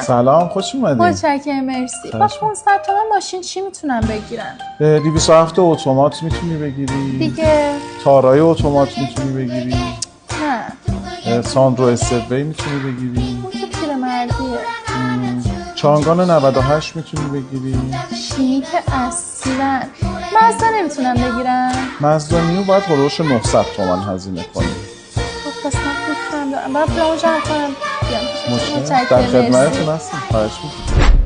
سلام خوش اومدید. متشکرم مرسی. با 500 تومن ماشین چی میتونم بگیرم؟ 207 اتومات میتونی بگیری. دیگه تارای اتومات میتونی بگیری. نه. ساندرو استدوی میتونی بگیری. اون که پیرمردیه. چانگان 98 میتونی بگیری. شیمی که اصلا مزدا نمیتونم بگیرم. مزدا نیو باید حدودش 900 تومن هزینه کنی. خب پس من پول کم دارم. باید پولمو جمع کنم بیام. در خدمتتون هستم. خواهش می‌کنم.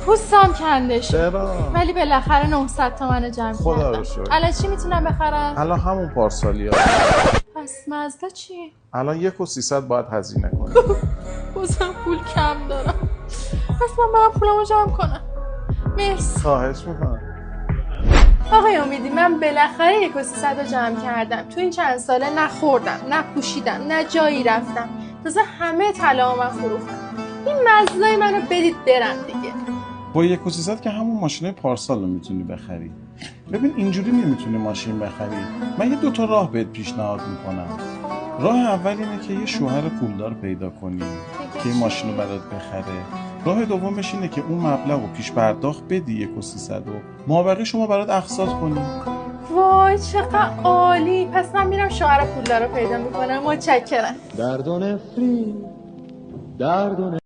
پوستم کنده شد. چرا؟ ولی بالاخره 900 تومن رو جمع خدا کردم. رو شکر. الان چی میتونم بخرم؟ الان همون پارسالیا. پس مزدا چی؟ الان 1,300 باید هزینه کنی. بازم پول کم دارم. پس من پولمو جمع کنم. مرسی. خواهش می‌کنم. آقای امیدی من بالاخره 1,300 رو جمع کردم. تو این چند ساله نه خوردم، نه پوشیدم، نه جایی رفتم. تازه همه طلا من فروختم. این مزدای منو بدید برم دیگه. با 1,300 که همون ماشین پارسال رو میتونی بخری. ببین اینجوری نمیتونی ماشین بخری. من یه 2 راه بهت پیشنهاد میکنم. راه اول اینه که یه شوهر پولدار پیدا کنی که این ماشین رو برات بخره. راه دومش اینه که اون مبلغ رو پیش پرداخت بدی 1,300 و مابقی شما برات اقساط کنی. وای چقدر عالی. پس من میرم شوهر پولدار رو پیدا میکنم. متشکرم. دردونه